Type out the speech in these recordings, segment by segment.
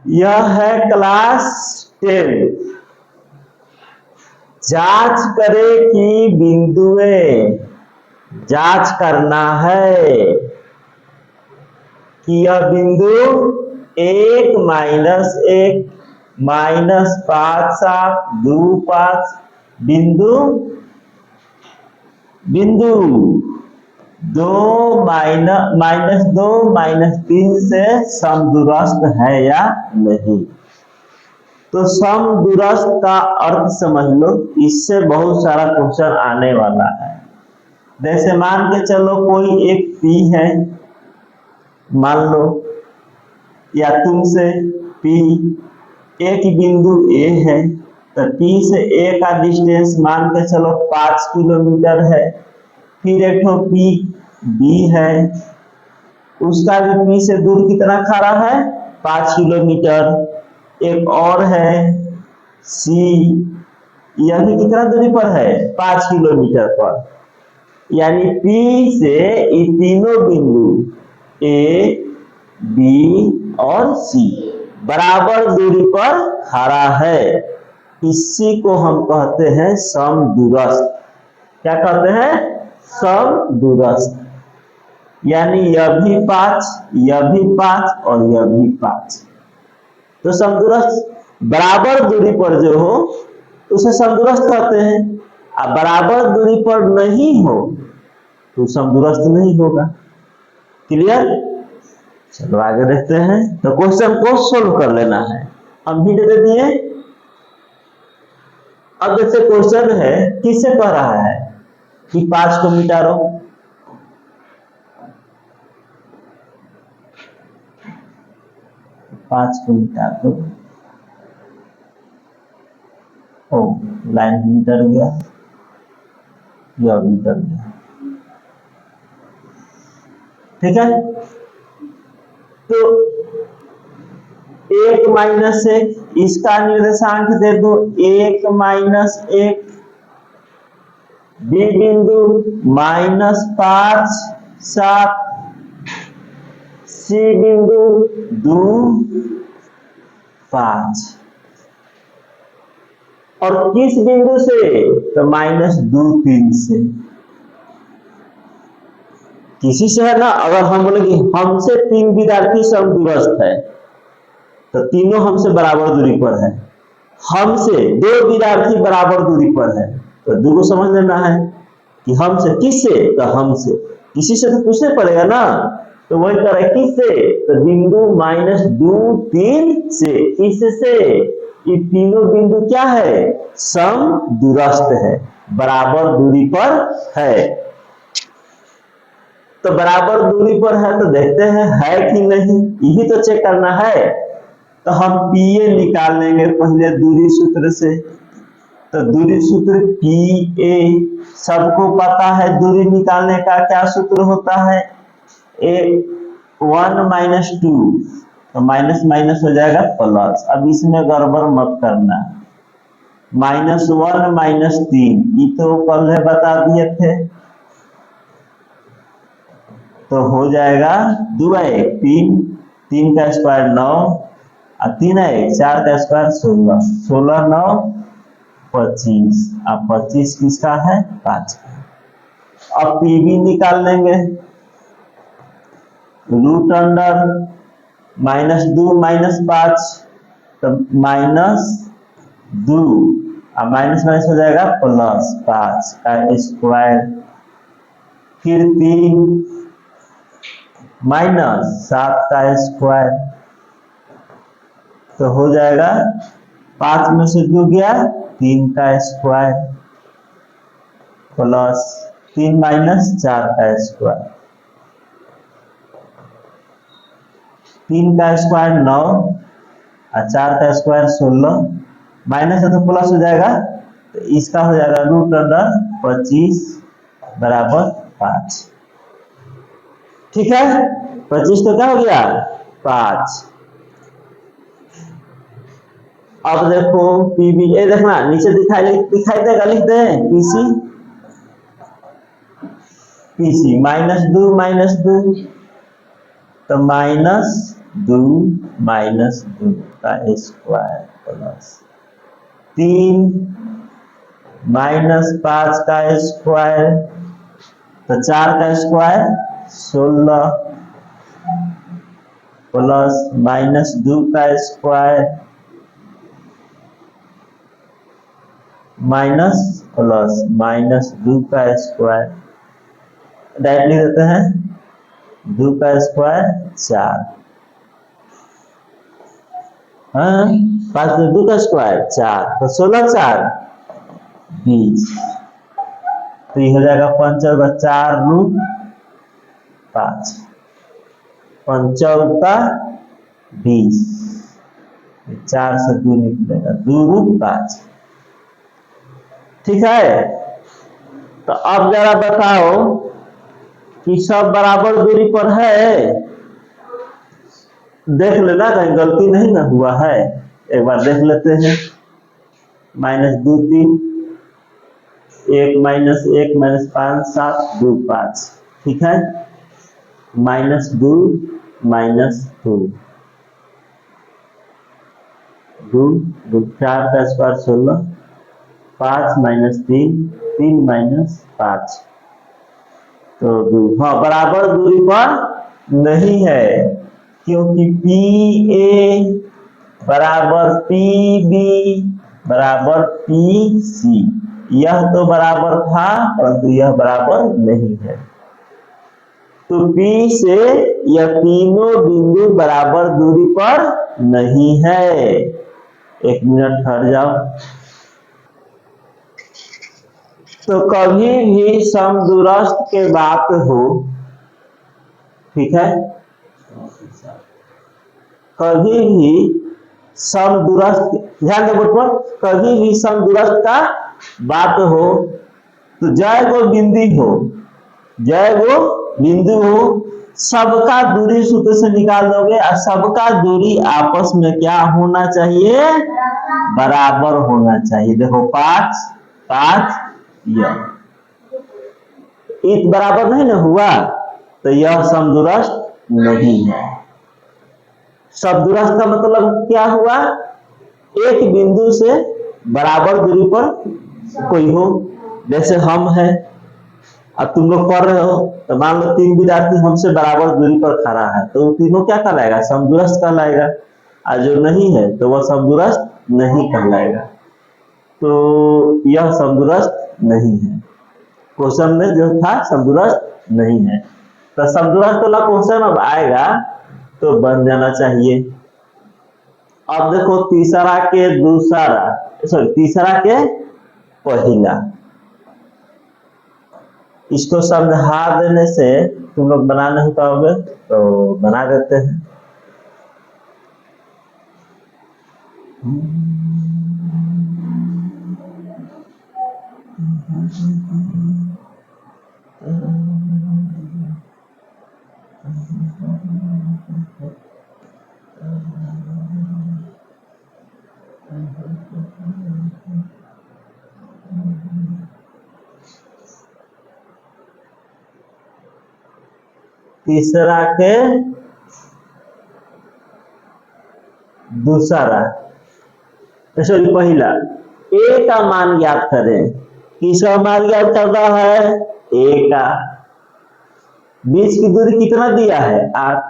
यह है क्लास 10। जांच करें कि बिंदुएं, जांच करना है कि यह बिंदु 1 माइनस 1 माइनस 5 7 2 5 बिंदु बिंदु 2 माइनस 2 माइनस 3 से समदूरस्थ है या नहीं। तो समदूरस्थ का अर्थ समझ लो, इससे बहुत सारा क्वेश्चन आने वाला है। जैसे मान के चलो कोई एक P है, मान लो, या तुमसे P एक बिंदु A है, तो P से A का डिस्टेंस मान के चलो 5 किलोमीटर है। फिर एक तो P B है, उसका भी P से दूर कितना खड़ा है, 5 किलोमीटर। एक और है C, यह भी कितना दूरी पर है, 5 किलोमीटर पर। यानी P से ये तीनों बिंदु A, B और C बराबर दूरी पर खड़ा है। इसी को हम कहते हैं समदूरस्थ। क्या कहते हैं, समदूरस्थ। यानी यह भी 5, यह भी 5 और यह भी 5। तो समदूरस्थ बराबर दूरी पर जो हो उसे समदूरस्थ कहते हैं। अब बराबर दूरी पर नहीं हो तो समदूरस्थ नहीं होगा। क्लियर? चलो आगे देखते हैं। तो क्वेश्चन को सोल्व कर लेना है। हम हिंट दे दिए। अब जैसे क्वेश्चन है, किससे कह रहा है कि 5 को मिटारो। पांच को मिटा दो। ओ, लाइन मिटर गया, यह मिटर गया। ठीक है, तो 1 माइनस 1, इसका निर्देशांक दे दो 1 माइनस 1। बी बिंदु -5 7, सी बिंदु 2 5, और किस बिंदु से, तो -2 3 से। किसी से है ना। अगर हम बोले कि हमसे 3 विद्यार्थी समदूरस्थ है, तो तीनों हमसे बराबर दूरी पर है। हमसे 2 विद्यार्थी बराबर दूरी पर है, तो 2 को समझ लेना है कि हमसे किससे, तो हमसे। किसी से तो पूछना पड़ेगा ना, तो वही करें किससे, तो बिंदु -2 3 से। इससे ये तीनों बिंदु क्या है, समदूरस्थ है, बराबर दूरी पर है। तो बराबर दूरी पर है तो देखते हैं है कि नहीं, यही तो चेक करना है। तो हम PA निकाल लेंगे पहले दूरी सूत्र से। तो दूरी सूत्र PA, सबको पता है दूरी निकालने का क्या सूत्र होता है, 1 माइनस 2, तो माइनस माइनस हो जाएगा प्लस। अब इसमें गड़बड़ मत करना। -1 -3, ये तो पहले बता दिए थे, तो हो जाएगा 2 1 3, 3 का स्क्वायर 9, और 3 1 4 का स्क्वायर 16, 16 9 25, अब 25 किसका है, 5 का। अब PB निकाल लेंगे, रूट अंडर -2 -5, तो -2, अब माइनस माइनस हो जाएगा प्लस 5 का स्क्वायर, फिर 3 -7 का स्क्वायर, तो हो जाएगा 5 में से 2 गया 3 का स्क्वायर, प्लस 3 - 4 का स्क्वायर, 3 का स्क्वायर 9 और 4 का स्क्वायर 16, माइनस है तो प्लस हो जाएगा, तो इसका हो जाएगा रूट अंडर 25 बराबर 5। ठीक है, 25 तो क्या हो गया, 5। अब देखो PB, ये देखना नीचे दिखाई देगा, लिख दे PC -2 -2, तो -2 2 माइनस 2 का स्क्वायर प्लस 3 माइनस 5 का स्क्वायर, तो 4 का स्क्वायर 16 प्लस माइनस 2 का स्क्वायर माइनस प्लस माइनस 2 का स्क्वायर, डायरेक्ट लिख देते हैं 2 का स्क्वायर 4, हाँ 5 2 का स्क्वायर 4, तो 16 4 20, तो ये हो जाएगा 5 4 रूट 5, 5 का 20, 4 से 2 निकलेगा 2 रूट 5। ठीक है, तो अब जरा बताओ कि सब बराबर दूरी पर है, देख लेना कहीं गलती नहीं ना हुआ है, एक बार देख लेते हैं। माइनस 2 3, 1 माइनस 1 माइनस 5 7 2 5, ठीक है, माइनस 2 माइनस 2 2 2 4 का स्क्वायर 16, 5 माइनस 3 3 माइनस 5, तो 2, हाँ बराबर दूरी पर नहीं है, क्योंकि पी ए बराबर पी बी बराबर पी सी, यह तो बराबर था परंतु यह बराबर नहीं है, तो P से यह तीनों बिंदु बराबर दूरी पर नहीं है। एक मिनट ठहर जाओ। तो कभी भी समदूरस्थ के बात हो, ठीक है, कभी भी समदूरस्थ, ध्यान दो बोर्ड पर, कभी भी समदूरस्थ का बात हो तो जय वो बिंदु हो, जय वो बिंदु हो, सबका दूरी सूत्र से निकाल दोगे और सबका दूरी आपस में क्या होना चाहिए, बराबर होना चाहिए। देखो 5 5 यह बराबर नहीं ना हुआ, तो यह समदूरस्थ नहीं है। समदूरस्थ का मतलब क्या हुआ, एक बिंदु से बराबर दूरी पर कोई हो, जैसे हम हैं, अब तुम लोग पढ़ रहे हो, तो मान लो 3 विद्यार्थी हमसे बराबर दूरी पर खड़ा है, तो तीनों क्या कहलाएगा, समदूरस्थ कहलाएगा, और जो नहीं है तो वह समदूरस्थ नहीं कहलाएगा। तो यह समदूरस्थ नहीं है, क्वेश्चन में जो था समदूरस्थ नहीं है, तो समदूरस्थ वाला क्वेश्चन अब आएगा तो बन जाना चाहिए। अब देखो तीसरा के दूसरा, सॉरी तीसरा के पहला, इसको समझा देने से तुम लोग बना नहीं पाओगे, तो बना देते हैं। तीसरा के दूसरा, सॉरी पहला, ए का मान ज्ञात करें, किसका मान ज्ञात करना है, ए का, बीच की दूरी कितना दिया है 8,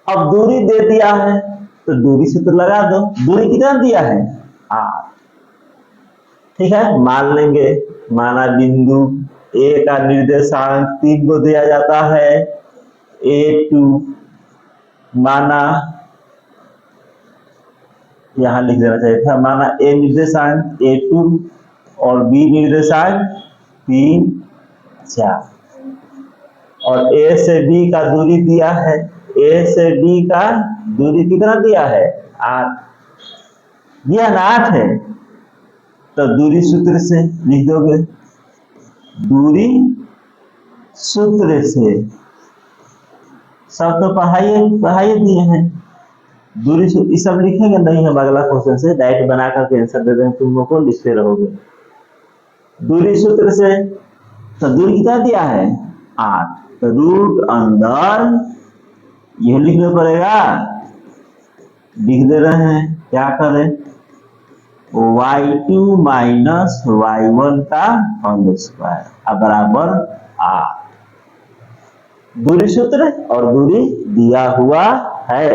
अब दूरी दे दिया है तो दूरी से तो लगा दो, दूरी कितना दिया है 8, ठीक है, मान लेंगे, माना बिंदु ए का निर्देशांक 3 को दिया जाता है, A2 माना, यहां लिख देना चाहिए था, माना ए निर्देशांक A2 और बी निर्देशांक 3 4, और ए से बी का दूरी दिया है, ए से बी का दूरी कितना दिया है 8 दिया ना, 8 है, तो दूरी सूत्र से लिख दोगे, दूरी सूत्र से, सब तो पढ़ाई दिए हैं, दूरी ये सब लिखेंगे नहीं, हम अगला क्वेश्चन से डायरेक्ट बना करके आंसर दे देंगे, तुम लोग को लिखते रहोगे। दूरी सूत्र से तो दूरी कितना दिया है 8, तो रूट अंदर यह लिखना पड़ेगा लिख दे रहे हैं, क्या करें, y2 माइनस y1 का होल स्क्वायर बराबर r। दूरी सूत्र और दूरी दिया हुआ है।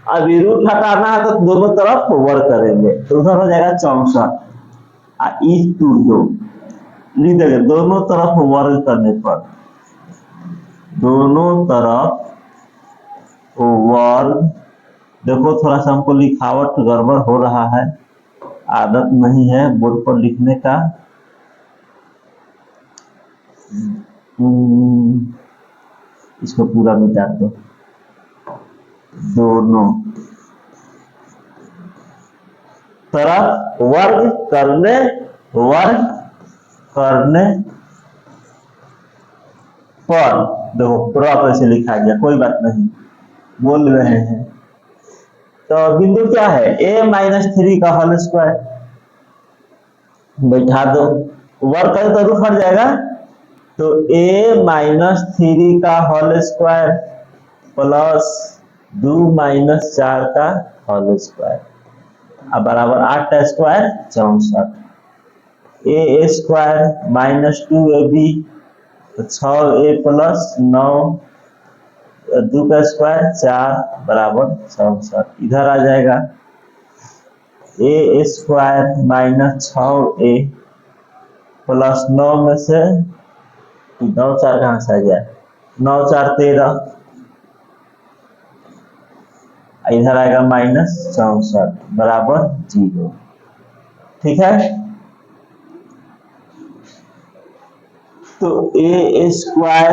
अभी रूट हटाना है तो दोनों तरफ वर्ग करेंगे, तो उधर हो जाएगा 64 इस 2 लिख देंगे। दोनों तरफ वर्ग करने पर, दोनों तरफ वर्ग, देखो थोड़ा सा हमको लिखावट गड़बड़ हो रहा है, आदत नहीं है बोर्ड पर लिखने का। इसको पूरा मिटा दो। दोनों तरफ वर्ग करने पर, देखो ड्रॉप ऐसे लिखा गया, कोई बात नहीं, बोल रहे हैं। तो बिंदु क्या है, a-3 का होल स्क्वायर बैठा दो, वर्ग करें तो रूट हट जाएगा, तो a-3 का होल स्क्वायर प्लस 2-4 का होल स्क्वायर बराबर 8 का square 64, a square minus 2ab 6a plus 9 2 का स्क्वायर 4 बराबर 64। इधर आ जाएगा a square minus 6a plus 9 में से 9 4 कहाँ से आ गया, 9 4 13, इधर आएगा माइनस 64 बराबर 0। ठीक है, तो a स्क्वायर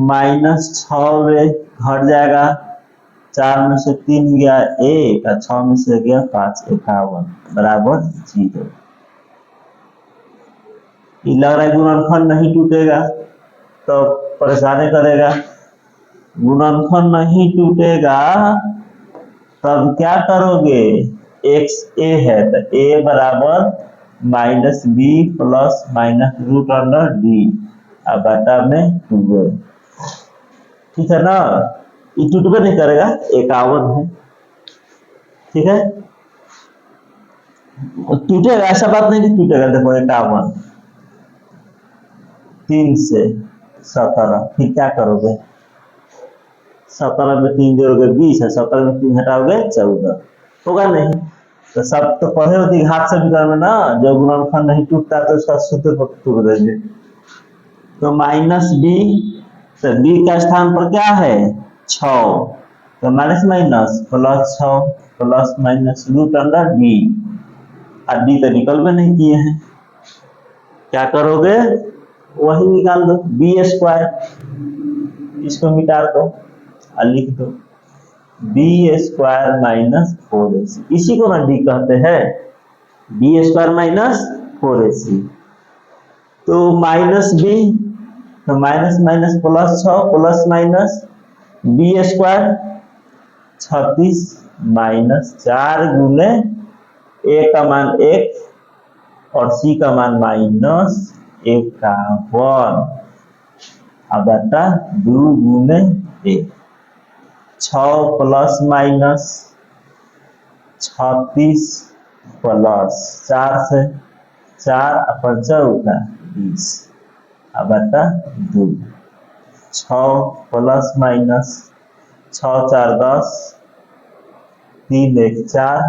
माइनस 6a घट जाएगा, 4 में से 3 गया 1 और 6 में से गया 5, 51 बराबर 0। ये लग रहा है गुणनखंड नहीं टूटेगा तो परेशानी करेगा, गुणनखंड नहीं टूटेगा तब क्या करोगे, x a है तो a बराबर minus b plus minus root under d अब बटा में 2a। ठीक है ना, ये टूटबे नहीं करेगा, 51 है। ठीक है, टूटेगा ऐसा बात नहीं कि टूटेगा, देखो 51 3 से 17, फिर क्या करोगे, 17 में 3 जोड़ोगे 20 है, 17 में 3 हटाओगे 14, होगा नहीं। तो सब तो पढ़े होती घात समीकरण में ना, जो गुणनखंड नहीं टूटता तो उसका सूत्र पर तोड़ देंगे। तो माइनस डी, तो डी का स्थान पर क्या है 6, तो minus minus plus 6 plus minus root under d, और डी तो निकल भी नहीं किए हैं, क्या करोगे वही निकाल दो, बी स्क्वायर, इसको मिटा दो और लिख दो बी स्क्वायर माइनस 4ac, इसी को ना डी कहते हैं, बी स्क्वायर माइनस 4ac। तो माइनस बी, तो minus minus plus 6 plus minus b square 36 minus 4 गुने a का मान 1 और c का मान माइनस 51 अब बटा 2 गुने 1, 6 प्लस माइनस 36 प्लस 4 से 4 5 होगा 20 अब बटा 2, 6 प्लस माइनस 6 4 10 3 1 4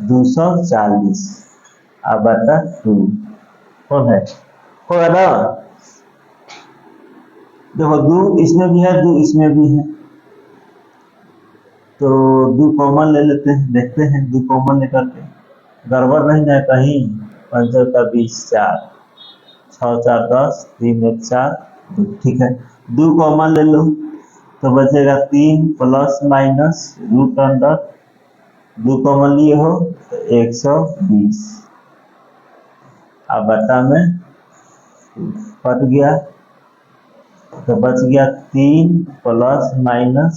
240 अब बटा 2, कौन है, होगा ना। देखो 2 इसमें भी है 2 इसमें भी है, तो 2 कॉमन ले लेते हैं, देखते हैं 2 कॉमन लेकर के गड़बड़ नहीं है कहीं, 5 का 20 4 6 4 10 3 1 4 2, ठीक है 2 कॉमन ले लो तो बचेगा 3 plus minus root under, 2 common लिए हो तो 120 अब बटा में कट गया तो बच गया 3 प्लस माइनस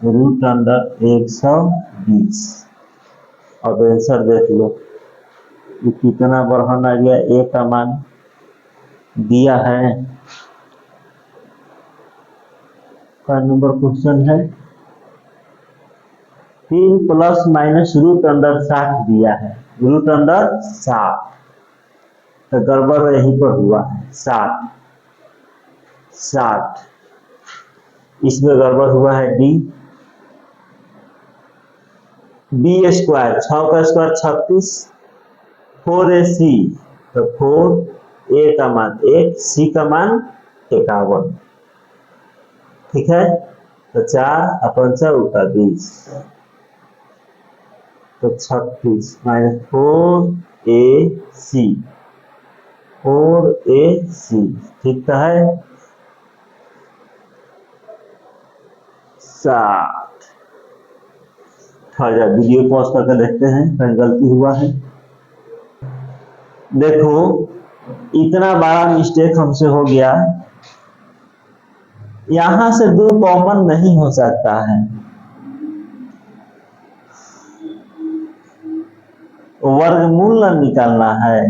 रूट अंडर 120। अब आंसर देख लो ये कितना बढ़न आ गया, ए का मान दिया है का नंबर क्वेश्चन है। 3 प्लस माइनस रूट अंडर 60 दिया है, रूट अंडर 60, तो गड़बड़ यहीं पर हुआ है। 60 इसमें गड़बड़ हुआ है। डी बी स्क्वायर, 6 का स्क्वायर 36, 4ac, तो 4 ए का मान 1, सी का मान 51, ठीक है। तो 4 अपन 20, तो 36 माइनस 4ac, 4ac, ठीक तो है। 60। वीडियो पॉज करके देखते हैं कहीं गलती हुआ है। देखो इतना बड़ा मिस्टेक हमसे हो गया, यहां से 2 कॉमन नहीं हो सकता है, वर्गमूल निकालना है।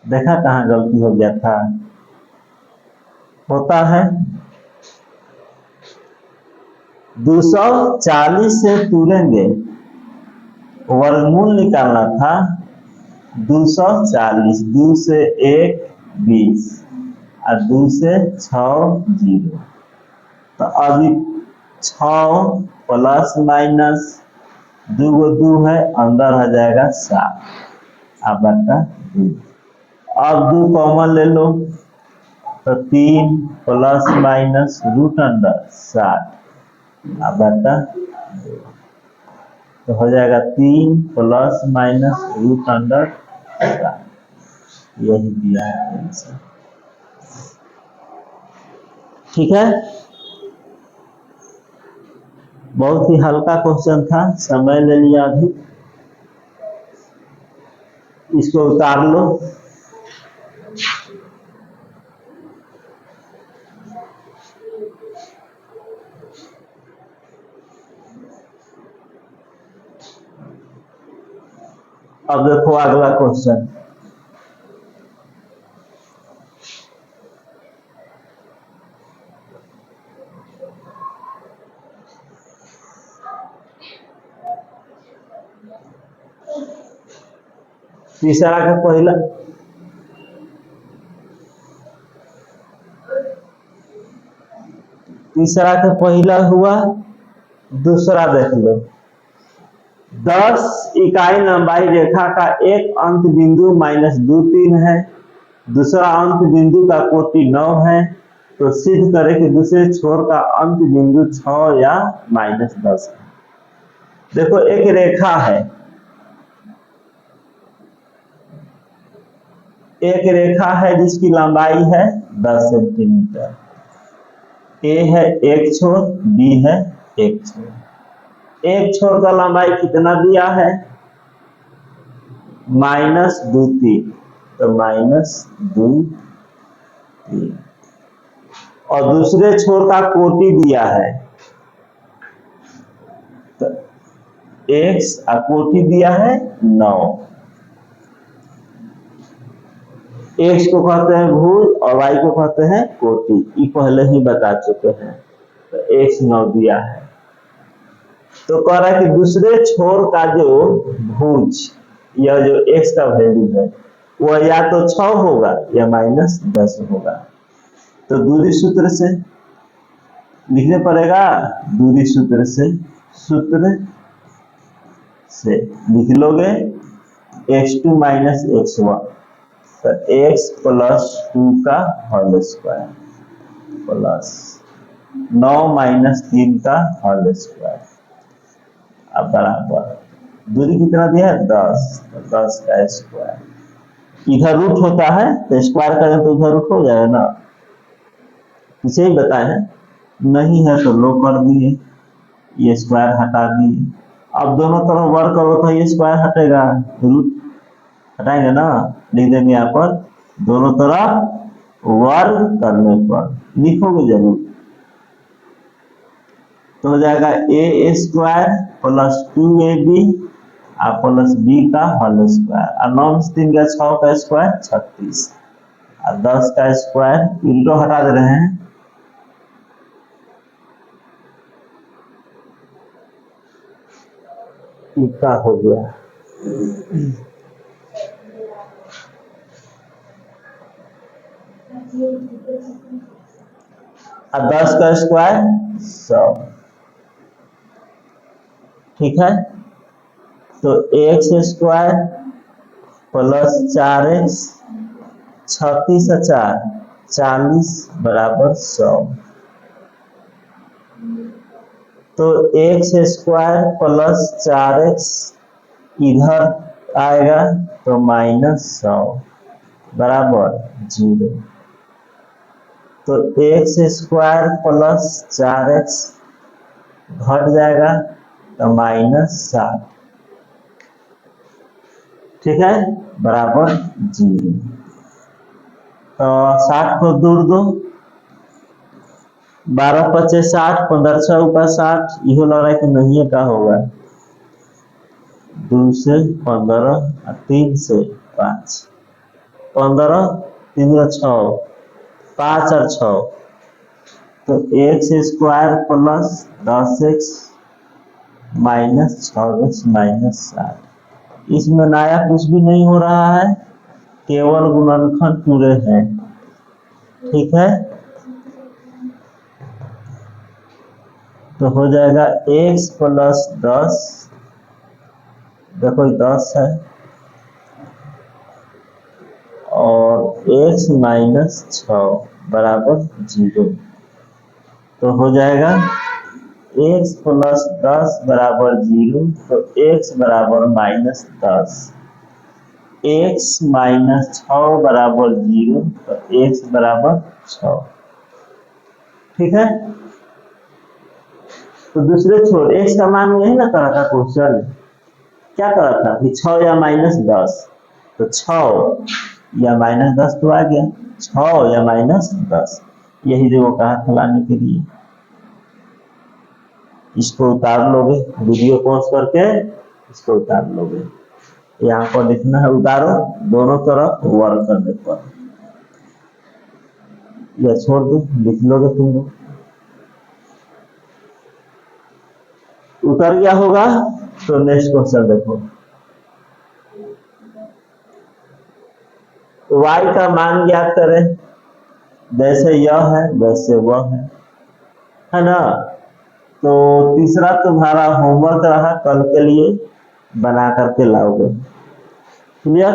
देखा कहां गलती हो गया था, होता है 240 से तुरेंगे, वर्गमूल निकालना था 240, 2 से 1 20 और 2 से 6 0, तो अभी 6 प्लस माइनस 2 को 2 है, अंदर आ जाएगा 7, अब बता 2। अब 2 कॉमन ले लो, तो 3 प्लस माइनस रूट अंडर 7, अब बता, तो हो जाएगा 3 प्लस माइनस रूट अंडर 7, यही दिया है आंसर, ठीक है। बहुत ही हल्का क्वेश्चन था, समय ले लिया अभी, इसको उतार लो। अब देखो अगला क्वेश्चन, तीसरा का पहला, तीसरा का पहला हुआ, दूसरा देख लो। 10 इकाई लंबाई रेखा का एक अंत बिंदु -2 3 है, दूसरा अंत बिंदु का कोटि 9 है, तो सिद्ध करें कि दूसरे छोर का अंत बिंदु 6 या -10 है। देखो एक रेखा है, एक रेखा है जिसकी लंबाई है 10 सेंटीमीटर, ए है एक छोर, बी है एक छोर। एक छोर का लंबाई कितना दिया है, -2 3, तो -2 3, और दूसरे छोर का कोटि दिया है, तो x और कोटि दिया है 9, x को कहते हैं भुज और y को कहते हैं कोटि, ये पहले ही बता चुके हैं, तो x 9 दिया है। तो कह रहा है कि दूसरे छोर का जो भुज या जो x का वैल्यू है वह या तो 6 होगा या -10 होगा, तो दूरी सूत्र से लिखने पड़ेगा, दूरी सूत्र से लिख लोगे x2 - x1, तो x + 2 का होल स्क्वायर प्लस 9 - 3 का होल स्क्वायर, अब बराबर दूरी कितना दिया है 10, तो 10 का स्क्वायर, इधर रूट होता है तो स्क्वायर करें तो उधर रूट हो जाएगा ना, इसे ही बताए हैं, नहीं है तो लो कर दिए, ये स्क्वायर हटा दिए। अब दोनों तरफ वर्ग करो तो ये स्क्वायर हटेगा, रूट हटाएंगे ना, लिख देंगे यहाँ पर दोनों तरफ वर्ग करने पर, लिखोगे जरूर, तो हो जाएगा a² + 2ab प्लस b का होल स्क्वायर, और 9 - 3 का 6 का स्क्वायर 36, और 10 का स्क्वायर, उल्टो हटा दे रहे हैं, इक्का हो गया। और 10 का स्क्वायर 100। ठीक है, तो एक्स स्क्वायर प्लस 4x 36 और 4 40 बराबर 100। तो एक्स स्क्वायर प्लस 4x इधर आएगा तो -100 बराबर 0। तो एक्स स्क्वायर प्लस 4x घट जाएगा तो -7। ठीक है, बराबर 0। तो 60 को दूर दो, 12 पचे 60, 15 6 ऊपर 60, इहो लग रहा है कि नहीं का होगा। 2 से 15 और 3 से 5, 15 3 और 6 5 और 6, तो x square plus 10x minus 6x minus 7। इसमें नया कुछ भी नहीं हो रहा है, केवल गुणनखंड पूरे हैं। ठीक है, तो हो जाएगा x प्लस 10, देखो 10 है, और x माइनस 6 बराबर 0। तो हो जाएगा x प्लस 10 बराबर 0, तो x बराबर -10, x माइनस 6 बराबर 0, तो x बराबर 6। ठीक है, तो दूसरे छोर x का मान यही ना करा था क्वेश्चन, क्या करा था कि 6 या -10, तो 6 या -10 तो आ गया, 6 या -10, यही जो कहा था लाने के लिए। इसको उतार लोगे, वीडियो पॉज करके इसको उतार लोगे, यहाँ पर लिखना है उतारो, दोनों तरफ वर्क करने पर, या छोड़ दो, लिख लोगे तुम लोग। उतर गया होगा तो नेक्स्ट क्वेश्चन देखो। y का मान ज्ञात करें, जैसे यह है वैसे वह है ना। तो तीसरा तुम्हारा होमवर्क रहा, कल के लिए बना करके लाओगे। क्लियर।